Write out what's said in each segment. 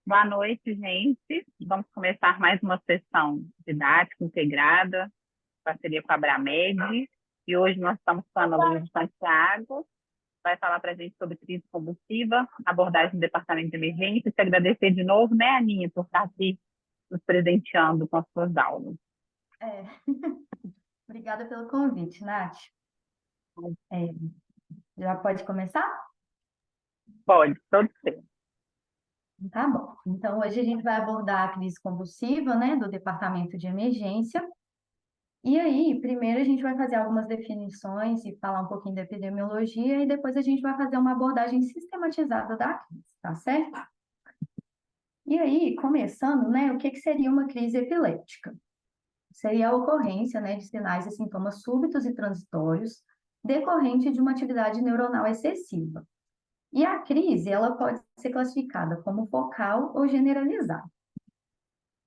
Boa noite, gente. Vamos começar mais uma sessão didática integrada, em parceria com a Abramed. E hoje nós estamos com a Ana Luísa Santiago, vai falar para a gente sobre crise convulsiva, abordagem do departamento de emergência. E agradecer de novo, né, Aninha, por estar aqui nos presenteando com as suas aulas. É. Obrigada pelo convite, Nath. É, já pode começar? Pode, todo seu. Tá bom. Então, hoje a gente vai abordar a crise convulsiva, né, do departamento de emergência. E aí, primeiro a gente vai fazer algumas definições e falar um pouquinho da epidemiologia, e depois a gente vai fazer uma abordagem sistematizada da crise, tá certo? E aí, começando, né, o que seria uma crise epiléptica? Seria a ocorrência, né, de sinais e sintomas súbitos e transitórios decorrente de uma atividade neuronal excessiva. E a crise, ela pode ser classificada como focal ou generalizada.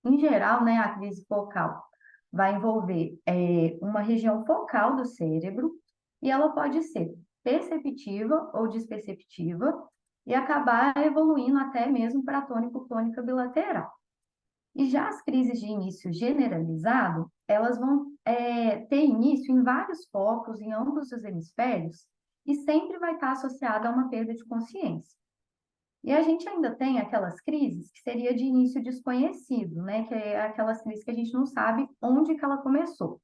Em geral, né, a crise focal vai envolver uma região focal do cérebro e ela pode ser perceptiva ou desperceptiva e acabar evoluindo até mesmo para tônico-clônica bilateral. E já as crises de início generalizado, elas vão ter início em vários focos, em ambos os hemisférios, e sempre vai estar associada a uma perda de consciência. E a gente ainda tem aquelas crises que seria de início desconhecido, né? Que é aquelas crises que a gente não sabe onde que ela começou.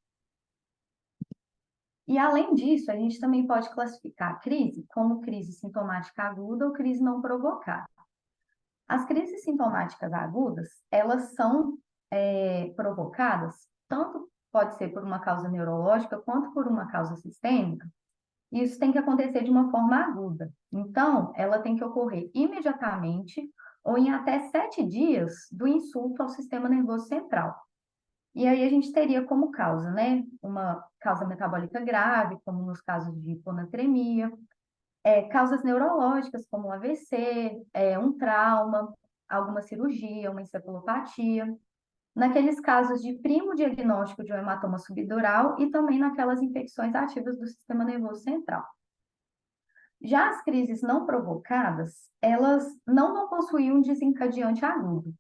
E além disso, a gente também pode classificar a crise como crise sintomática aguda ou crise não provocada. As crises sintomáticas agudas, elas são provocadas, tanto pode ser por uma causa neurológica quanto por uma causa sistêmica, e isso tem que acontecer de uma forma aguda. Então, ela tem que ocorrer imediatamente ou em até 7 dias do insulto ao sistema nervoso central. E aí a gente teria como causa, né, uma causa metabólica grave, como nos casos de hiponatremia, causas neurológicas, como um AVC, um trauma, alguma cirurgia, uma encefalopatia. Naqueles casos de primo diagnóstico de um hematoma subdural e também naquelas infecções ativas do sistema nervoso central. Já as crises não provocadas, elas não vão possuir um desencadeante agudo.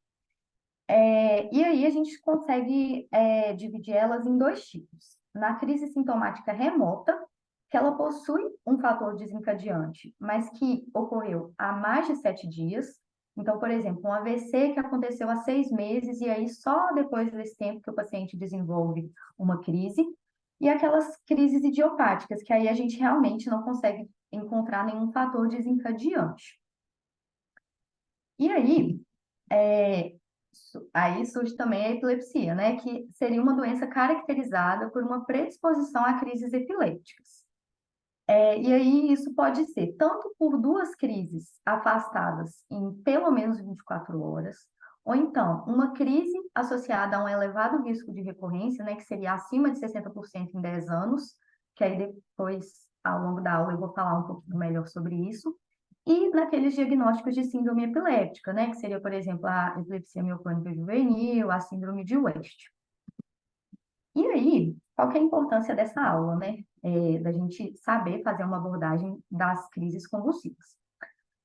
E aí a gente consegue dividir elas em dois tipos. Na crise sintomática remota, que ela possui um fator desencadeante, mas que ocorreu há mais de 7 dias. Então, por exemplo, um AVC que aconteceu há 6 meses, e aí só depois desse tempo que o paciente desenvolve uma crise. E aquelas crises idiopáticas, que aí a gente realmente não consegue encontrar nenhum fator desencadeante. E aí, aí surge também a epilepsia, né? Que seria uma doença caracterizada por uma predisposição a crises epilépticas. E aí isso pode ser tanto por duas crises afastadas em pelo menos 24 horas, ou então uma crise associada a um elevado risco de recorrência, né, que seria acima de 60% em 10 anos, que aí depois, ao longo da aula, eu vou falar um pouquinho melhor sobre isso, e naqueles diagnósticos de síndrome epiléptica, né, que seria, por exemplo, a epilepsia mioclônica juvenil, a síndrome de West. E aí, qual que é a importância dessa aula, né? Da gente saber fazer uma abordagem das crises convulsivas.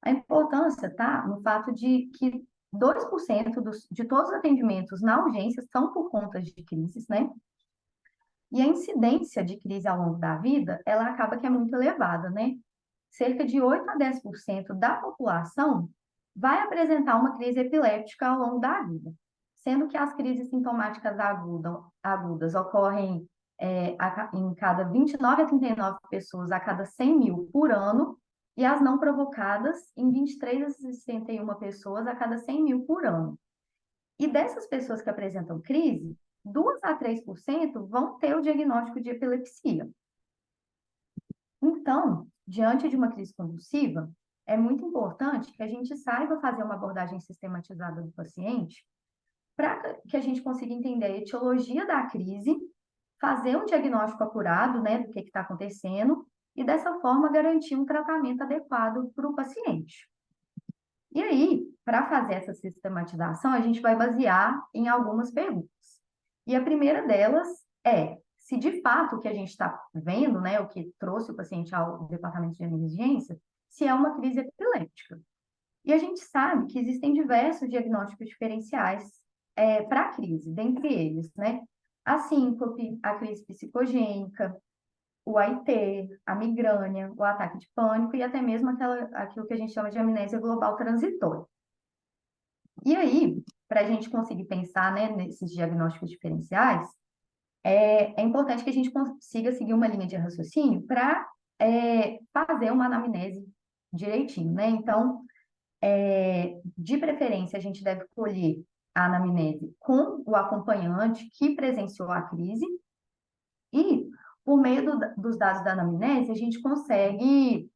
A importância está no fato de que 2% de todos os atendimentos na urgência são por conta de crises, né? E a incidência de crise ao longo da vida, ela acaba que é muito elevada, né? Cerca de 8 a 10% da população vai apresentar uma crise epiléptica ao longo da vida, sendo que as crises sintomáticas agudas ocorrem em cada 29 a 39 pessoas a cada 100 mil por ano, e as não provocadas em 23 a 61 pessoas a cada 100 mil por ano. E dessas pessoas que apresentam crise, 2 a 3% vão ter o diagnóstico de epilepsia. Então, diante de uma crise convulsiva, é muito importante que a gente saiba fazer uma abordagem sistematizada do paciente para que a gente consiga entender a etiologia da crise, fazer um diagnóstico acurado, né, do que está acontecendo e, dessa forma, garantir um tratamento adequado para o paciente. E aí, para fazer essa sistematização, a gente vai basear em algumas perguntas. E a primeira delas é se de fato o que a gente está vendo, né, o que trouxe o paciente ao departamento de emergência, se é uma crise epiléptica. E a gente sabe que existem diversos diagnósticos diferenciais para a crise, dentre eles, né? A síncope, a crise psicogênica, o AIT, a migrânia, o ataque de pânico e até mesmo aquilo que a gente chama de amnésia global transitória. E aí, para a gente conseguir pensar, né, nesses diagnósticos diferenciais, é importante que a gente consiga seguir uma linha de raciocínio para fazer uma anamnese direitinho, né? Então, de preferência, a gente deve colher a anamnese com o acompanhante que presenciou a crise e, por meio dos dados da anamnese, a gente consegue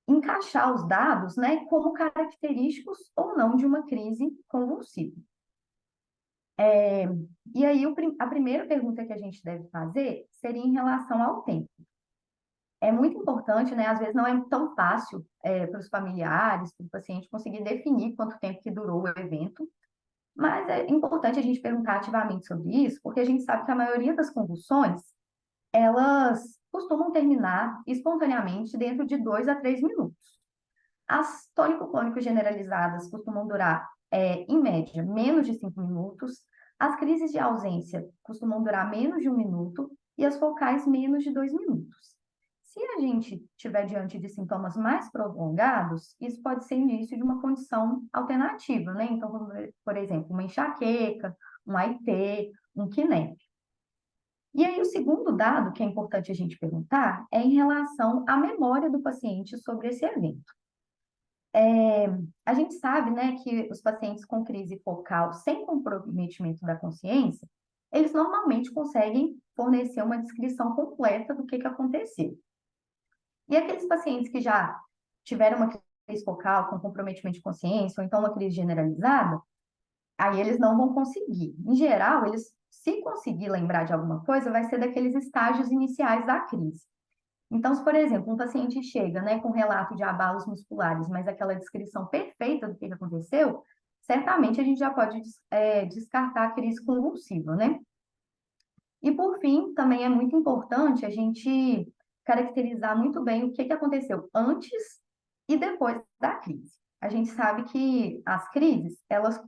encaixar os dados, né, como característicos ou não de uma crise convulsiva. E aí, a primeira pergunta que a gente deve fazer seria em relação ao tempo. É muito importante, né? Às vezes não é tão fácil para os familiares, para o paciente conseguir definir quanto tempo que durou o evento, mas é importante a gente perguntar ativamente sobre isso, porque a gente sabe que a maioria das convulsões, elas costumam terminar espontaneamente dentro de 2 a 3 minutos. As tônico-clônicas generalizadas costumam durar, em média, menos de 5 minutos. As crises de ausência costumam durar menos de 1 minuto e as focais menos de 2 minutos. Se a gente estiver diante de sintomas mais prolongados, isso pode ser início de uma condição alternativa, né? Então, por exemplo, uma enxaqueca, um AIT, um QNEP. E aí, o segundo dado que é importante a gente perguntar é em relação à memória do paciente sobre esse evento. A gente sabe, né, que os pacientes com crise focal sem comprometimento da consciência, eles normalmente conseguem fornecer uma descrição completa do que aconteceu. E aqueles pacientes que já tiveram uma crise focal com comprometimento de consciência, ou então uma crise generalizada, aí eles não vão conseguir. Em geral, eles, se conseguir lembrar de alguma coisa, vai ser daqueles estágios iniciais da crise. Então, se, por exemplo, um paciente chega, né, com relato de abalos musculares, mas aquela descrição perfeita do que aconteceu, certamente a gente já pode descartar a crise convulsiva, né? E, por fim, também é muito importante a gente caracterizar muito bem o que aconteceu antes e depois da crise. A gente sabe que as crises, elas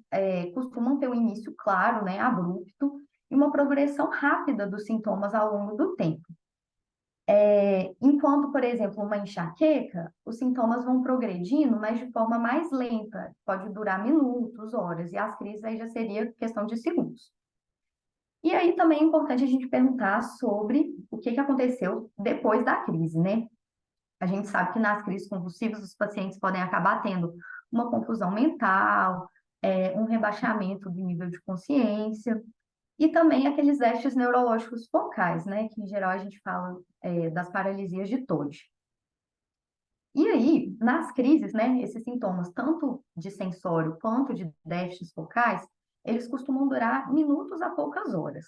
costumam ter um início claro, né, abrupto, e uma progressão rápida dos sintomas ao longo do tempo. Enquanto, por exemplo, uma enxaqueca, os sintomas vão progredindo, mas de forma mais lenta, pode durar minutos, horas, e as crises aí já seria questão de segundos. E aí também é importante a gente perguntar sobre o que aconteceu depois da crise, né? A gente sabe que nas crises convulsivas os pacientes podem acabar tendo uma confusão mental, um rebaixamento do nível de consciência, e também aqueles déficits neurológicos focais, né? Que em geral a gente fala das paralisias de Todd. E aí, nas crises, né, esses sintomas, tanto de sensório quanto de déficits focais, eles costumam durar minutos a poucas horas.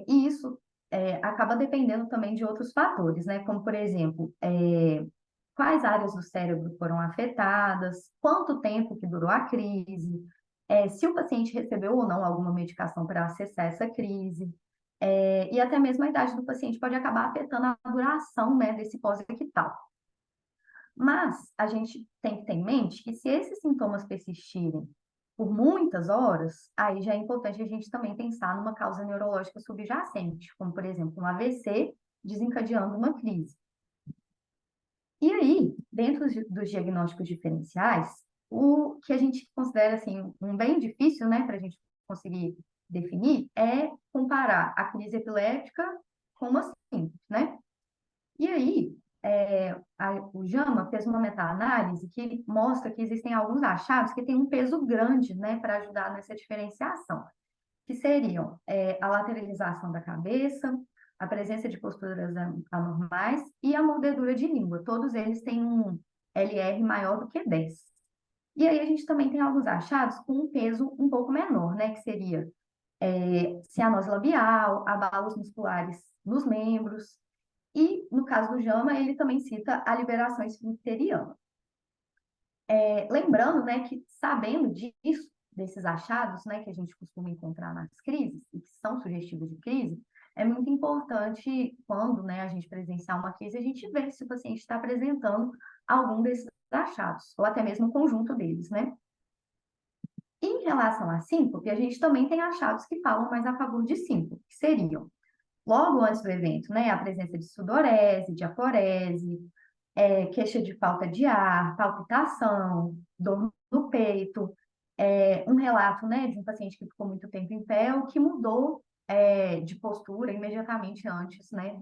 E isso acaba dependendo também de outros fatores, né? Como, por exemplo, quais áreas do cérebro foram afetadas, quanto tempo que durou a crise, se o paciente recebeu ou não alguma medicação para acessar essa crise, e até mesmo a idade do paciente pode acabar afetando a duração, né, desse pós-ictal. Mas a gente tem que ter em mente que se esses sintomas persistirem por muitas horas, aí já é importante a gente também pensar numa causa neurológica subjacente, como, por exemplo, um AVC desencadeando uma crise. E aí, dentro dos diagnósticos diferenciais, o que a gente considera assim, um bem difícil, né, para a gente conseguir definir, é comparar a crise epiléptica com uma síntese, né? E aí, o JAMA fez uma meta-análise que mostra que existem alguns achados que têm um peso grande, né, para ajudar nessa diferenciação, que seriam a lateralização da cabeça, a presença de posturas anormais e a mordedura de língua. Todos eles têm um LR maior do que 10. E aí a gente também tem alguns achados com um peso um pouco menor, né, que seria cianose labial, abalos musculares nos membros, e, no caso do JAMA, ele também cita a liberação esfincteriana. Lembrando, né, que sabendo disso, desses achados, né, que a gente costuma encontrar nas crises, e que são sugestivos de crise, é muito importante, quando, né, a gente presenciar uma crise, a gente ver se o paciente está apresentando algum desses achados, ou até mesmo o conjunto deles, né? Em relação à síncope, a gente também tem achados que falam mais a favor de síncope, que seriam, logo antes do evento, né, a presença de sudorese, de aporese, queixa de falta de ar, palpitação, dor no peito, um relato, né, de um paciente que ficou muito tempo em pé, o que mudou de postura imediatamente antes, né,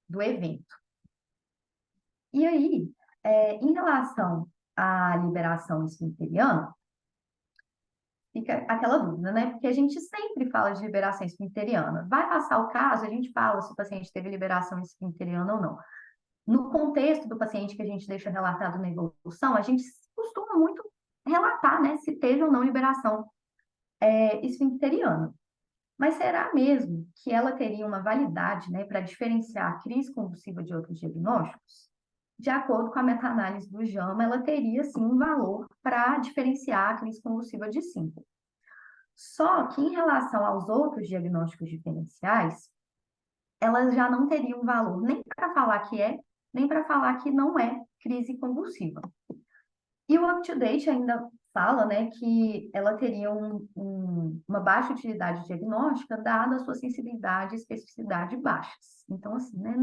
do evento. E aí, em relação à liberação esfincteriana, fica aquela dúvida, né? Porque a gente sempre fala de liberação esfincteriana. Vai passar o caso, a gente fala se o paciente teve liberação esfincteriana ou não. No contexto do paciente que a gente deixa relatado na evolução, a gente costuma muito relatar, né, se teve ou não liberação esfincteriana. Mas será mesmo que ela teria uma validade, né, para diferenciar a crise convulsiva de outros diagnósticos? De acordo com a meta-análise do JAMA, ela teria sim um valor para diferenciar a crise convulsiva de síncope. Só que em relação aos outros diagnósticos diferenciais, elas já não teriam valor nem para falar que é, nem para falar que não é crise convulsiva. E o UpToDate ainda fala, né, que ela teria uma baixa utilidade diagnóstica dada a sua sensibilidade e especificidade baixas. Então, assim, né,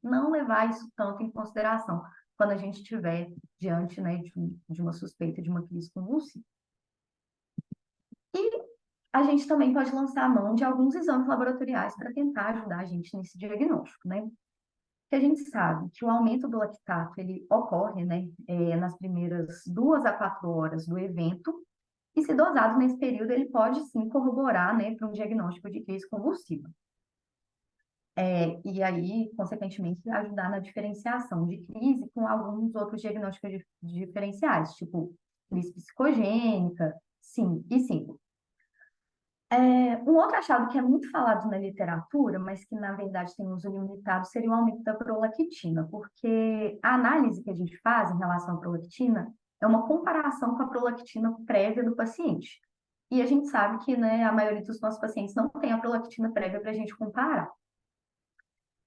não levar isso tanto em consideração quando a gente estiver diante, né, de uma suspeita de uma crise convulsiva. E a gente também pode lançar a mão de alguns exames laboratoriais para tentar ajudar a gente nesse diagnóstico, né? Que a gente sabe que o aumento do lactato ele ocorre, né, nas primeiras 2 a 4 horas do evento, e se dosado nesse período, ele pode sim corroborar, né, para um diagnóstico de crise convulsiva. E aí, consequentemente, ajudar na diferenciação de crise com alguns outros diagnósticos diferenciais, tipo crise psicogênica, sim, e sim. Um outro achado que é muito falado na literatura, mas que na verdade tem uso limitado, seria o aumento da prolactina, porque a análise que a gente faz em relação à prolactina é uma comparação com a prolactina prévia do paciente. E a gente sabe que, né, a maioria dos nossos pacientes não tem a prolactina prévia para a gente comparar.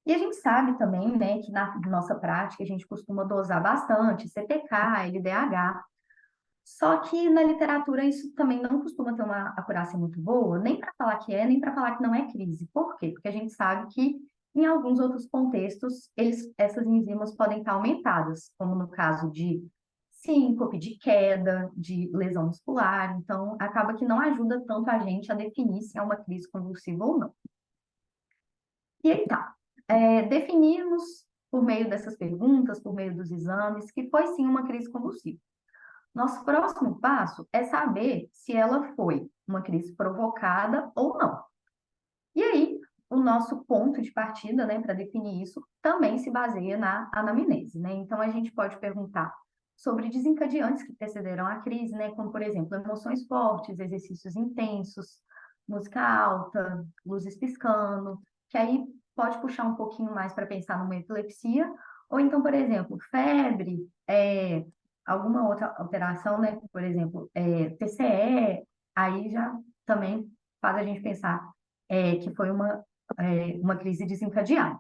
E a gente sabe também, né, que na nossa prática a gente costuma dosar bastante CPK, LDH, só que na literatura isso também não costuma ter uma acurácia muito boa, nem para falar que é, nem para falar que não é crise. Por quê? Porque a gente sabe que em alguns outros contextos essas enzimas podem estar aumentadas, como no caso de síncope, de queda, de lesão muscular. Então, acaba que não ajuda tanto a gente a definir se é uma crise convulsiva ou não. E aí tá. Definimos por meio dessas perguntas, por meio dos exames, que foi sim uma crise convulsiva. Nosso próximo passo é saber se ela foi uma crise provocada ou não. E aí, o nosso ponto de partida, né, para definir isso, também se baseia na anamnese, né? Então, a gente pode perguntar sobre desencadeantes que precederam a crise, né, como, por exemplo, emoções fortes, exercícios intensos, música alta, luzes piscando, que aí pode puxar um pouquinho mais para pensar numa epilepsia, ou então, por exemplo, febre, alguma outra alteração, né? Por exemplo, TCE, aí já também faz a gente pensar que foi uma crise desencadeada.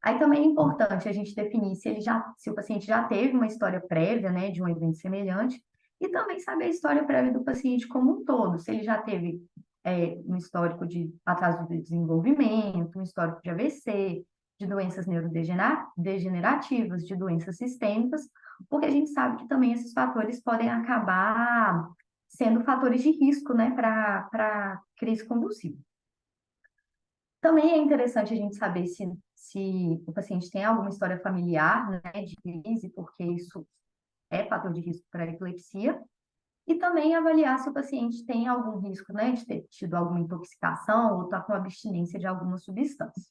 Aí também é importante a gente definir se o paciente já teve uma história prévia, né, de um evento semelhante, e também saber a história prévia do paciente como um todo, se ele já teve um histórico de atraso de desenvolvimento, um histórico de AVC, de doenças neurodegenerativas, de doenças sistêmicas, porque a gente sabe que também esses fatores podem acabar sendo fatores de risco, né, para crise convulsiva. Também é interessante a gente saber se o paciente tem alguma história familiar, né, de crise, porque isso é fator de risco para a epilepsia, e também avaliar se o paciente tem algum risco, né, de ter tido alguma intoxicação ou está com abstinência de alguma substância.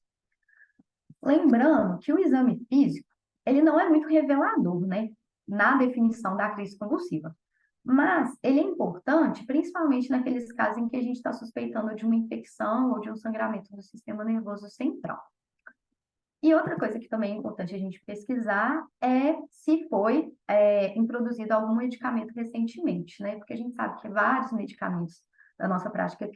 Lembrando que o exame físico, ele não é muito revelador, né, na definição da crise convulsiva. Mas ele é importante, principalmente naqueles casos em que a gente está suspeitando de uma infecção ou de um sangramento do sistema nervoso central. E outra coisa que também é importante a gente pesquisar é se foi introduzido algum medicamento recentemente, né? Porque a gente sabe que vários medicamentos da nossa prática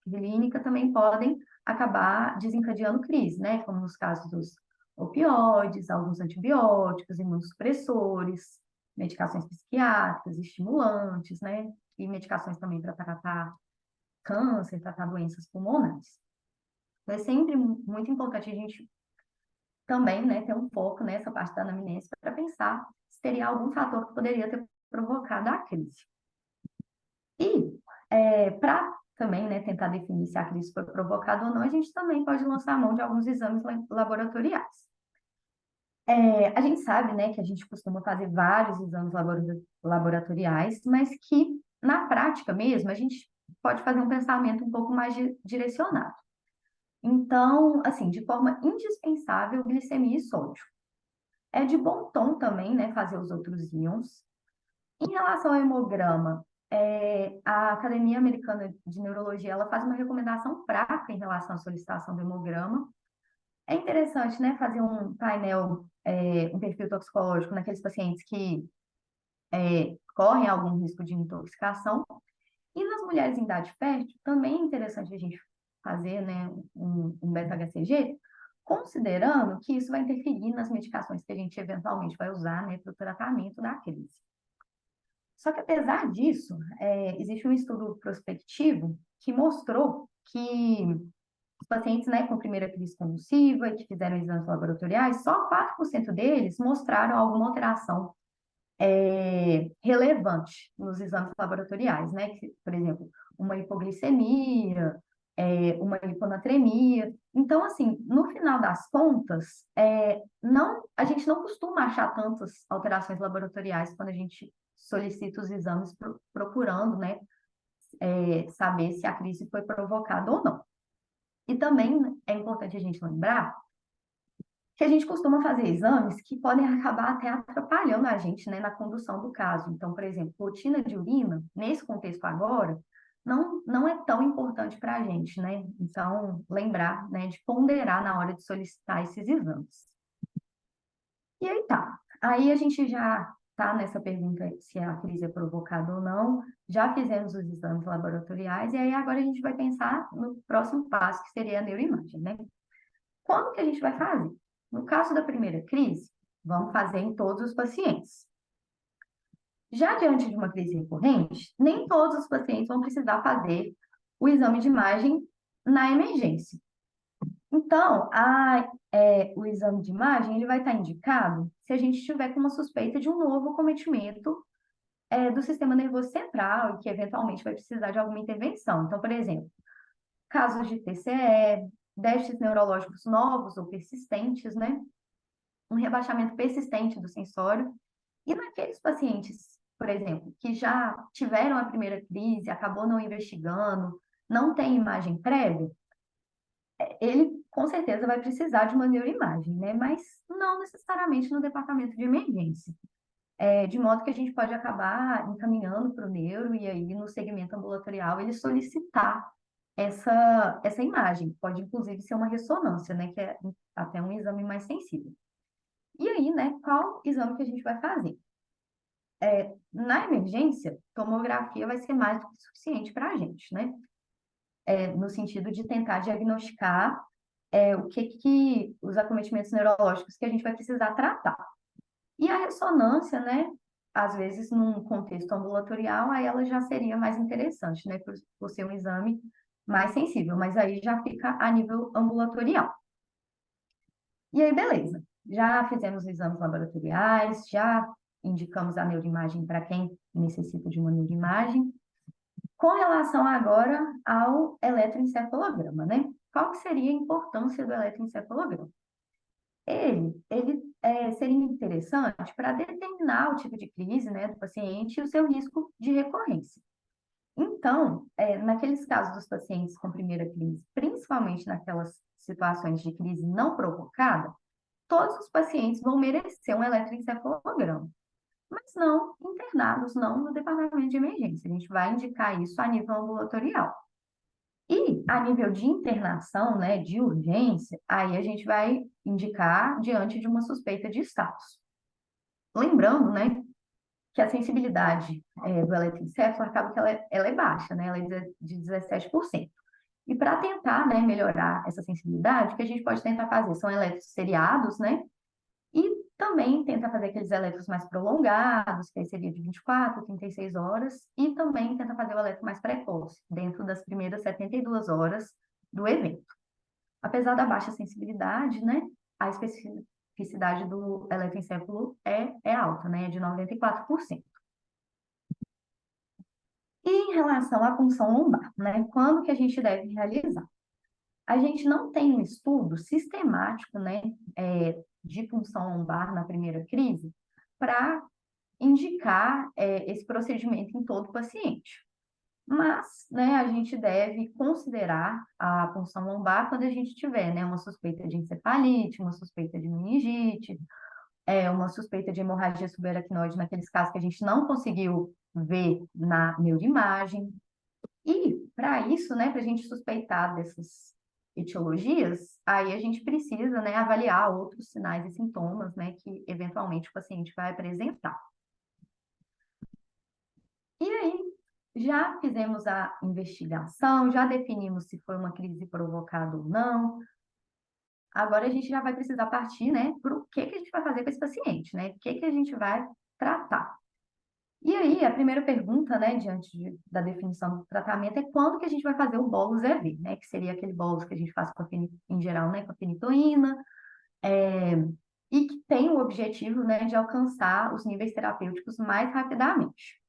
clínica também podem acabar desencadeando crise, né? Como nos casos dos opioides, alguns antibióticos, imunossupressores. medicações psiquiátricas, estimulantes, né? E medicações também para tratar câncer, tratar doenças pulmonares. Então, é sempre muito importante a gente também, né, ter um foco nessa parte da anamnese para pensar se teria algum fator que poderia ter provocado a crise. E para também, né, tentar definir se a crise foi provocada ou não, a gente também pode lançar a mão de alguns exames laboratoriais. A gente sabe, né, que a gente costuma fazer vários exames laboratoriais, mas que na prática mesmo a gente pode fazer um pensamento um pouco mais direcionado. Então, assim, de forma indispensável, glicemia e sódio. É de bom tom também, né, fazer os outros íons. Em relação ao hemograma, a Academia Americana de Neurologia, ela faz uma recomendação fraca em relação à solicitação do hemograma. É interessante, né, fazer um painel, um perfil toxicológico naqueles pacientes que correm algum risco de intoxicação. E nas mulheres em idade fértil, também é interessante a gente fazer, né, um beta-HCG, considerando que isso vai interferir nas medicações que a gente eventualmente vai usar, né, para o tratamento da crise. Só que, apesar disso, existe um estudo prospectivo que mostrou que os pacientes, né, com primeira crise convulsiva e que fizeram exames laboratoriais, só 4% deles mostraram alguma alteração relevante nos exames laboratoriais, né? Por exemplo, uma hipoglicemia, uma hiponatremia. Então, assim, no final das contas, a gente não costuma achar tantas alterações laboratoriais quando a gente solicita os exames procurando, né, saber se a crise foi provocada ou não. E também é importante a gente lembrar que a gente costuma fazer exames que podem acabar até atrapalhando a gente, né, na condução do caso. Então, por exemplo, rotina de urina, nesse contexto agora, não é tão importante para a gente, né? Então, lembrar, né, de ponderar na hora de solicitar esses exames. E aí tá. Aí a gente já tá nessa pergunta se a crise é provocada ou não, já fizemos os exames laboratoriais, e aí agora a gente vai pensar no próximo passo, que seria a neuroimagem, né? Quando que a gente vai fazer? No caso da primeira crise, vamos fazer em todos os pacientes. Já diante de uma crise recorrente, nem todos os pacientes vão precisar fazer o exame de imagem na emergência. Então, o exame de imagem ele vai estar indicado se a gente estiver com uma suspeita de um novo acometimento do sistema nervoso central e que eventualmente vai precisar de alguma intervenção. Então, por exemplo, casos de TCE, déficits neurológicos novos ou persistentes, né? Um rebaixamento persistente do sensório. E naqueles pacientes, por exemplo, que já tiveram a primeira crise, acabou não investigando, não tem imagem prévia, ele com certeza vai precisar de uma neuroimagem, né? Mas não necessariamente no departamento de emergência. De modo que a gente pode acabar encaminhando para o neuro e aí no segmento ambulatorial ele solicitar essa imagem. Pode inclusive ser uma ressonância, né? Que é até um exame mais sensível. E aí, né, qual exame que a gente vai fazer? Na emergência, tomografia vai ser mais do que suficiente para a gente, né? No sentido de tentar diagnosticar o que os acometimentos neurológicos que a gente vai precisar tratar. E a ressonância, né, às vezes num contexto ambulatorial, aí ela já seria mais interessante, né, por ser um exame mais sensível, mas aí já fica a nível ambulatorial. E aí, beleza. Já fizemos exames laboratoriais, já indicamos a neuroimagem para quem necessita de uma neuroimagem. Com relação agora ao eletroencefalograma, né? Qual que seria a importância do eletroencefalograma? Ele seria interessante para determinar o tipo de crise, né, do paciente e o seu risco de recorrência. Então, naqueles casos dos pacientes com primeira crise, principalmente naquelas situações de crise não provocada, todos os pacientes vão merecer um eletroencefalograma, mas não internados, não no departamento de emergência. A gente vai indicar isso a nível ambulatorial. E a nível de internação, né, de urgência, aí a gente vai indicar diante de uma suspeita de status. Lembrando, né, que a sensibilidade do eletroencefalo acaba que ela é baixa, né, ela é de 17%. E para tentar, né, melhorar essa sensibilidade, o que a gente pode tentar fazer são eletros seriados, né, e Também tenta fazer aqueles eletros mais prolongados, que aí seria de 24, 36 horas, e também tenta fazer o eletro mais precoce, dentro das primeiras 72 horas do evento. Apesar da baixa sensibilidade, né, a especificidade do eletroencefalo é alta, né, é de 94%. E em relação à punção lombar, né, quando que a gente deve realizar? A gente não tem um estudo sistemático, né, de punção lombar na primeira crise para indicar esse procedimento em todo paciente. Mas, né, a gente deve considerar a punção lombar quando a gente tiver, né, uma suspeita de encefalite, uma suspeita de meningite, uma suspeita de hemorragia subaracnoide naqueles casos que a gente não conseguiu ver na neuroimagem. E, para isso, né, para a gente suspeitar dessas etiologias, aí a gente precisa, né, avaliar outros sinais e sintomas, né, que eventualmente o paciente vai apresentar. E aí, já fizemos a investigação, já definimos se foi uma crise provocada ou não. Agora a gente já vai precisar partir, né, para o que a gente vai fazer com esse paciente, né? O que a gente vai tratar. E aí, a primeira pergunta, né, da definição do tratamento é quando que a gente vai fazer o bolus EV, né? Que seria aquele bolus que a gente faz em geral, né, com a fenitoína, e que tem o objetivo, né, de alcançar os níveis terapêuticos mais rapidamente.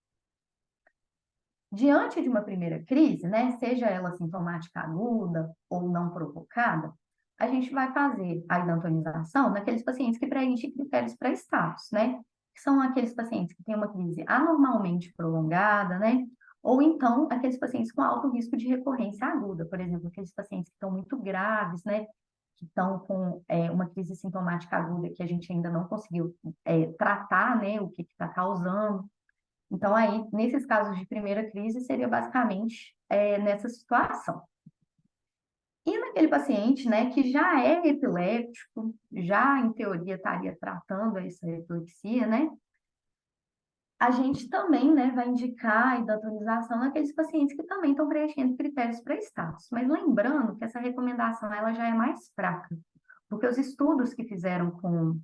Diante de uma primeira crise, né, seja ela sintomática aguda ou não provocada, a gente vai fazer a idantonização naqueles pacientes que preenchem critérios para status, né? Que são aqueles pacientes que têm uma crise anormalmente prolongada, né? Ou então aqueles pacientes com alto risco de recorrência aguda, por exemplo, aqueles pacientes que estão muito graves, né? Que estão com uma crise sintomática aguda que a gente ainda não conseguiu tratar, né? O que está causando. Então, aí, nesses casos de primeira crise, seria basicamente nessa situação. E naquele paciente, né, que já é epiléptico, já em teoria estaria tratando essa epilepsia, né, a gente também, né, vai indicar a idantonização naqueles pacientes que também estão preenchendo critérios para status. Mas lembrando que essa recomendação, ela já é mais fraca, porque os estudos que fizeram com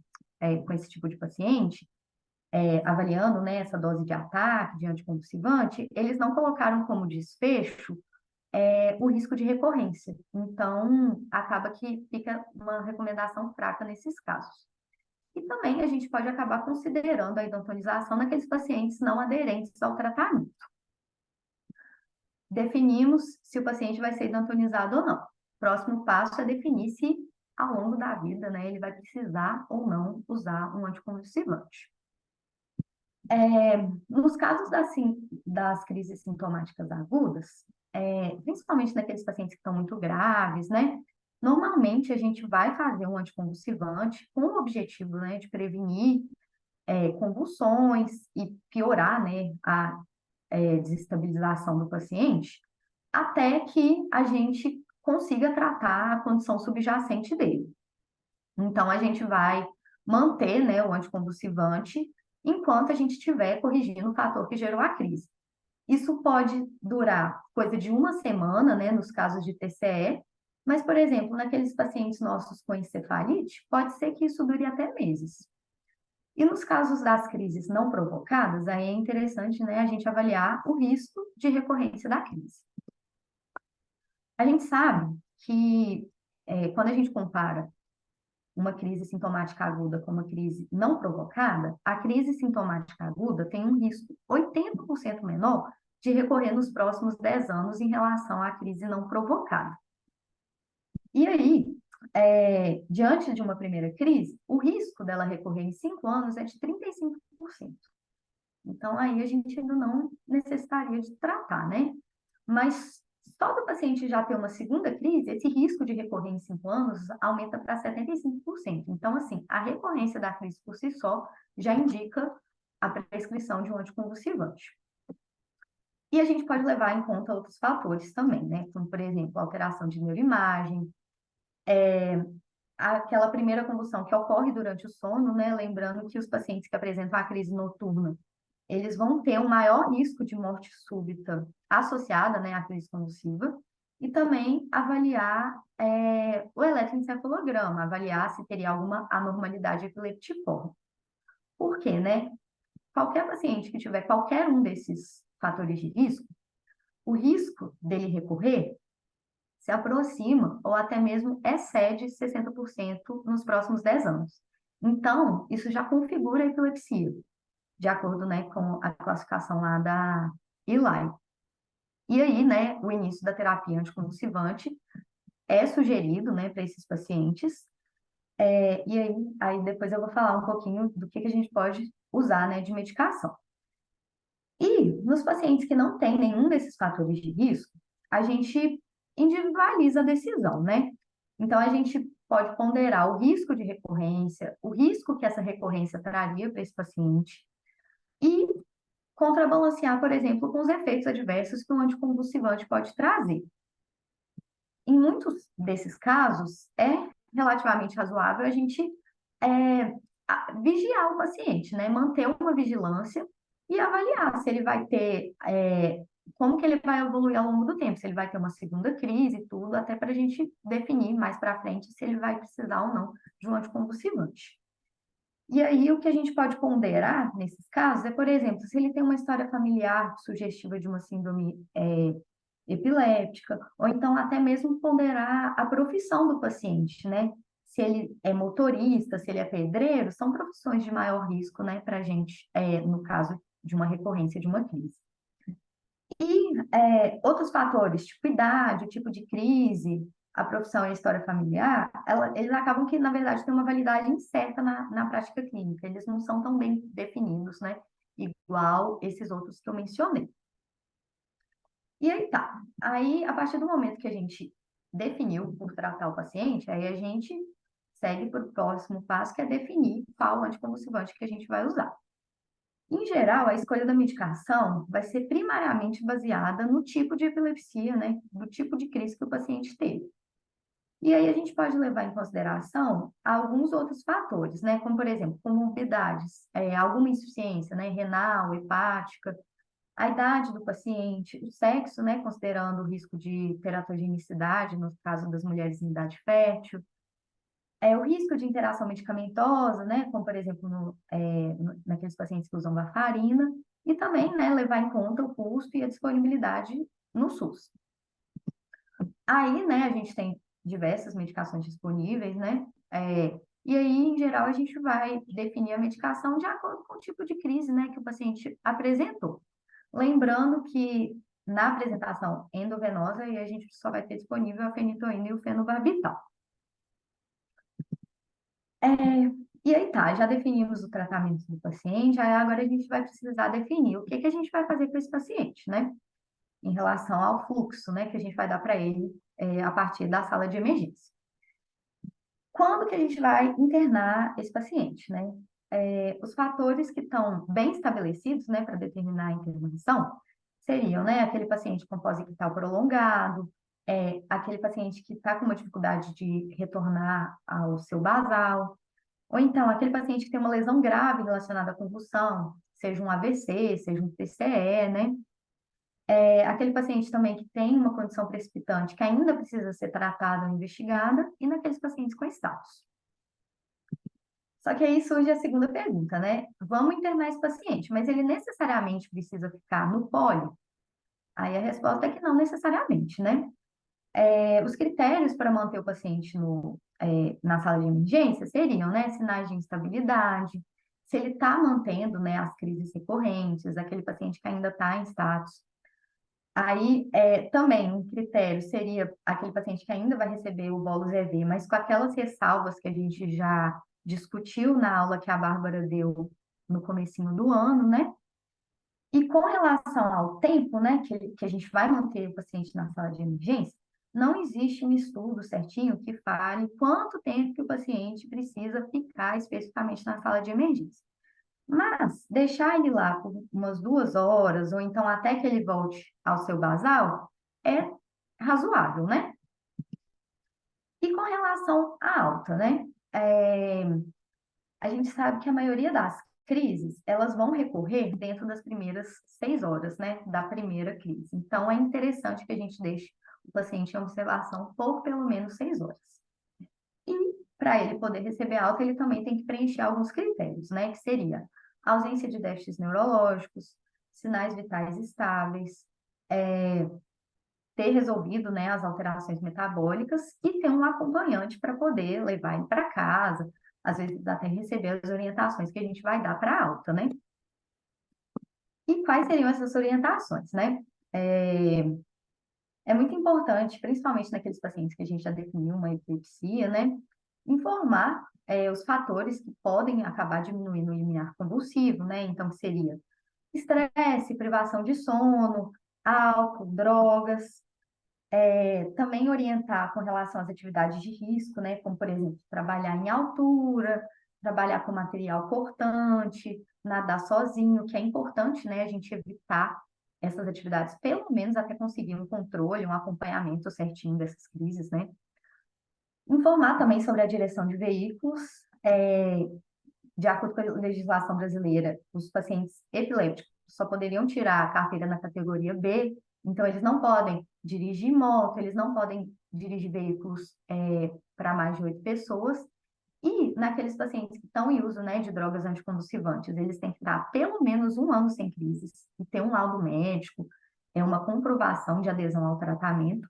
esse tipo de paciente, avaliando, né, essa dose de ataque, de anticonvulsivante, eles não colocaram como desfecho o risco de recorrência. Então, acaba que fica uma recomendação fraca nesses casos. E também a gente pode acabar considerando a idantonização naqueles pacientes não aderentes ao tratamento. Definimos se o paciente vai ser idantonizado ou não. Próximo passo é definir se, ao longo da vida, né, ele vai precisar ou não usar um anticonvulsivante. Nos casos das crises sintomáticas agudas, principalmente naqueles pacientes que estão muito graves, né? Normalmente a gente vai fazer um anticonvulsivante com o objetivo, né, de prevenir convulsões e piorar, né, a desestabilização do paciente, até que a gente consiga tratar a condição subjacente dele. Então, a gente vai manter, né, o anticonvulsivante enquanto a gente estiver corrigindo o fator que gerou a crise. Isso pode durar coisa de uma semana, né, nos casos de TCE, mas, por exemplo, naqueles pacientes nossos com encefalite, pode ser que isso dure até meses. E nos casos das crises não provocadas, aí é interessante, né, a gente avaliar o risco de recorrência da crise. A gente sabe que quando a gente compara uma crise sintomática aguda com uma crise não provocada, a crise sintomática aguda tem um risco 80% menor de recorrer nos próximos 10 anos em relação à crise não provocada. E aí, diante de uma primeira crise, o risco dela recorrer em 5 anos é de 35%. Então, aí a gente ainda não necessitaria de tratar, né? Mas só do paciente já ter uma segunda crise, esse risco de recorrer em 5 anos aumenta para 75%. Então, assim, a recorrência da crise por si só já indica a prescrição de um anticonvulsivante. E a gente pode levar em conta outros fatores também, né? Como, por exemplo, alteração de neuroimagem, aquela primeira convulsão que ocorre durante o sono, né? Lembrando que os pacientes que apresentam a crise noturna, eles vão ter um maior risco de morte súbita associada, né, à crise convulsiva, e também avaliar o eletroencefalograma, avaliar se teria alguma anormalidade epileptiforme. Por quê, né? Qualquer paciente que tiver qualquer um desses fatores de risco, o risco dele recorrer se aproxima ou até mesmo excede 60% nos próximos 10 anos. Então, isso já configura a epilepsia, de acordo, né, com a classificação lá da Eli. E aí, né, o início da terapia anticonvulsivante é sugerido, né, para esses pacientes. E aí depois eu vou falar um pouquinho do que a gente pode usar, né, de medicação. E nos pacientes que não têm nenhum desses fatores de risco, a gente individualiza a decisão, né? Então, a gente pode ponderar o risco de recorrência, o risco que essa recorrência traria para esse paciente e contrabalancear, por exemplo, com os efeitos adversos que o anticonvulsivante pode trazer. Em muitos desses casos, é relativamente razoável a gente vigiar o paciente, né? Manter uma vigilância e avaliar se ele vai ter, como que ele vai evoluir ao longo do tempo, se ele vai ter uma segunda crise e tudo, até para a gente definir mais para frente se ele vai precisar ou não de um anticonvulsivante. E aí, o que a gente pode ponderar nesses casos é, por exemplo, se ele tem uma história familiar sugestiva de uma síndrome epiléptica, ou então até mesmo ponderar a profissão do paciente, né? Se ele é motorista, se ele é pedreiro, são profissões de maior risco, né, para a gente, no caso de uma recorrência de uma crise. E outros fatores, tipo idade, tipo de crise, a profissão e a história familiar, eles acabam que, na verdade, têm uma validade incerta na prática clínica. Eles não são tão bem definidos, né? Igual esses outros que eu mencionei. E aí tá. Aí, a partir do momento que a gente definiu por tratar o paciente, aí a gente segue para o próximo passo, que é definir qual anticonvulsivante que a gente vai usar. Em geral, a escolha da medicação vai ser primariamente baseada no tipo de epilepsia, né? Do tipo de crise que o paciente teve. E aí a gente pode levar em consideração alguns outros fatores, né? Como, por exemplo, comorbidades, alguma insuficiência, né? Renal, hepática, a idade do paciente, o sexo, né, considerando o risco de teratogenicidade, no caso das mulheres em idade fértil, o risco de interação medicamentosa, né, como por exemplo naqueles pacientes que usam varfarina, e também, né, levar em conta o custo e a disponibilidade no SUS. Aí, né, a gente tem diversas medicações disponíveis, né, e aí, em geral, a gente vai definir a medicação de acordo com o tipo de crise, né, que o paciente apresentou. Lembrando que na apresentação endovenosa a gente só vai ter disponível a fenitoína e o fenobarbital. E aí tá, já definimos o tratamento do paciente, aí agora a gente vai precisar definir o que a gente vai fazer com esse paciente, né? Em relação ao fluxo, né, que a gente vai dar para ele a partir da sala de emergência. Quando que a gente vai internar esse paciente, né? Os fatores que estão bem estabelecidos, né, para determinar a intervenção seriam, né, aquele paciente com pós-ictal prolongado, aquele paciente que está com uma dificuldade de retornar ao seu basal, ou então aquele paciente que tem uma lesão grave relacionada à convulsão, seja um AVC, seja um TCE, né? Aquele paciente também que tem uma condição precipitante que ainda precisa ser tratada ou investigada, e naqueles pacientes com status. Só que aí surge a segunda pergunta, né? Vamos internar esse paciente, mas ele necessariamente precisa ficar no poli? Aí a resposta é que não necessariamente, né? Os critérios para manter o paciente na sala de emergência seriam, né, sinais de instabilidade, se ele está mantendo, né, as crises recorrentes, aquele paciente que ainda está em status. Aí, também, um critério seria aquele paciente que ainda vai receber o bolus EV, mas com aquelas ressalvas que a gente já discutiu na aula que a Bárbara deu no comecinho do ano, né? E com relação ao tempo, né, que a gente vai manter o paciente na sala de emergência, não existe um estudo certinho que fale quanto tempo que o paciente precisa ficar especificamente na sala de emergência. Mas deixar ele lá por umas 2 horas, ou então até que ele volte ao seu basal, é razoável, né? E com relação à alta, né? A gente sabe que a maioria das crises, elas vão recorrer dentro das primeiras 6 horas, né, da primeira crise. Então, é interessante que a gente deixe o paciente em observação por pelo menos 6 horas. E para ele poder receber alta, ele também tem que preencher alguns critérios, né? Que seria ausência de déficits neurológicos, sinais vitais estáveis, ter resolvido, né, as alterações metabólicas e ter um acompanhante para poder levar ele para casa, às vezes até receber as orientações que a gente vai dar para alta, né? E quais seriam essas orientações, né? É muito importante, principalmente naqueles pacientes que a gente já definiu uma epilepsia, né? Informar os fatores que podem acabar diminuindo o limiar convulsivo, né? Então, que seria estresse, privação de sono, álcool, drogas, também orientar com relação às atividades de risco, né? Como, por exemplo, trabalhar em altura, trabalhar com material cortante, nadar sozinho, que é importante, né? A gente evitar essas atividades, pelo menos até conseguir um controle, um acompanhamento certinho dessas crises, né? Informar também sobre a direção de veículos, de acordo com a legislação brasileira, os pacientes epilépticos só poderiam tirar a carteira na categoria B, então eles não podem dirigir moto, eles não podem dirigir veículos para mais de 8 pessoas, e naqueles pacientes que estão em uso, né, de drogas anticonvulsivantes, eles têm que estar pelo menos 1 ano sem crises e ter um laudo médico, uma comprovação de adesão ao tratamento.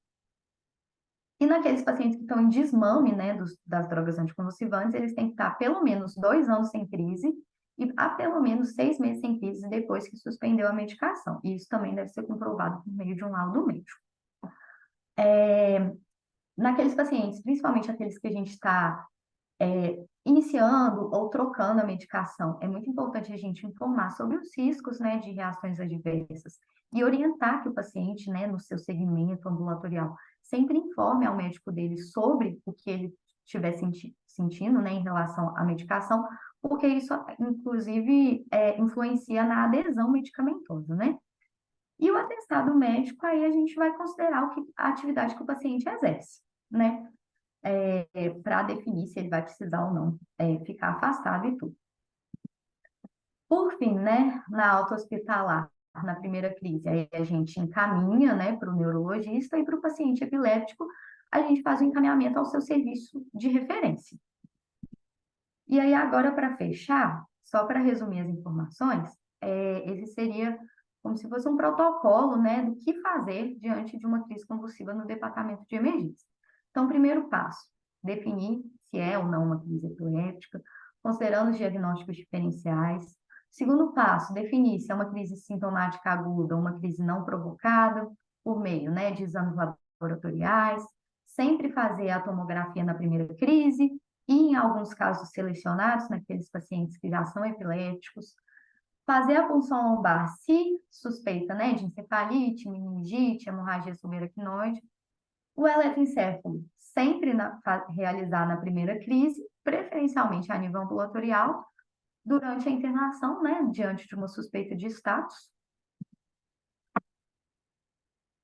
E naqueles pacientes que estão em desmame, né, das drogas anticonvulsivantes, eles têm que estar pelo menos 2 anos sem crise e há pelo menos 6 meses sem crise depois que suspendeu a medicação. E isso também deve ser comprovado por meio de um laudo médico. Naqueles pacientes, principalmente aqueles que a gente está iniciando ou trocando a medicação, é muito importante a gente informar sobre os riscos, né, de reações adversas e orientar que o paciente, né, no seu segmento ambulatorial, sempre informe ao médico dele sobre o que ele estiver sentindo, né, em relação à medicação, porque isso, inclusive, influencia na adesão medicamentosa, né? E o atestado médico, aí a gente vai considerar a atividade que o paciente exerce, né? Para definir se ele vai precisar ou não ficar afastado e tudo. Por fim, né, na alta hospitalar, na primeira crise, aí a gente encaminha, né, para o neurologista e para o paciente epiléptico, a gente faz o encaminhamento ao seu serviço de referência. E aí agora, para fechar, só para resumir as informações, esse seria como se fosse um protocolo, né, do que fazer diante de uma crise convulsiva no departamento de emergência. Então, primeiro passo, definir se é ou não uma crise epiléptica, considerando os diagnósticos diferenciais. Segundo passo, definir se é uma crise sintomática aguda ou uma crise não provocada, por meio, né, de exames laboratoriais, sempre fazer a tomografia na primeira crise e, em alguns casos selecionados, naqueles pacientes que já são epilépticos, fazer a punção lombar se suspeita, né, de encefalite, meningite, hemorragia subaracnoide. O eletroencefalo sempre realizar na primeira crise, preferencialmente a nível ambulatorial, durante a internação, né, diante de uma suspeita de status.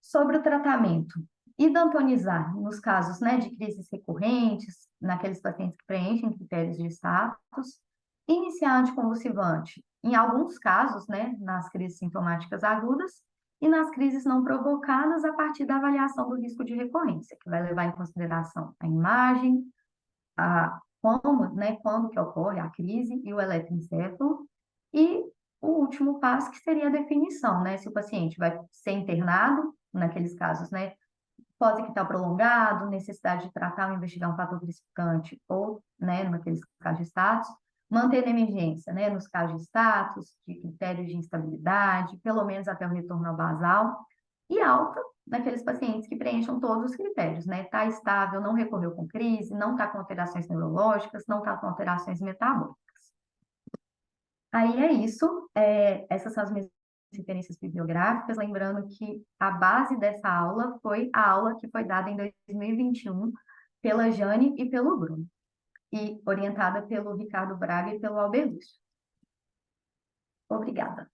Sobre o tratamento, idantonizar nos casos, né, de crises recorrentes, naqueles pacientes que preenchem critérios de status, iniciar anticonvulsivante, em alguns casos, né, nas crises sintomáticas agudas, e nas crises não provocadas a partir da avaliação do risco de recorrência, que vai levar em consideração a imagem, quando que ocorre a crise e o eletroencefalo, e o último passo que seria a definição, né, se o paciente vai ser internado, naqueles casos, né, pós-ictal prolongado, necessidade de tratar ou investigar um fator precipitate, ou, né, naqueles casos de status, manter na emergência, né, nos casos de status, de critérios de instabilidade, pelo menos até o retorno ao basal, e alta naqueles pacientes que preencham todos os critérios, né, está estável, não recorreu com crise, não está com alterações neurológicas, não está com alterações metabólicas. Aí é isso, essas são as minhas referências bibliográficas, lembrando que a base dessa aula foi a aula que foi dada em 2021 pela Jane e pelo Bruno, e orientada pelo Ricardo Braga e pelo Albert Lúcio. Obrigada.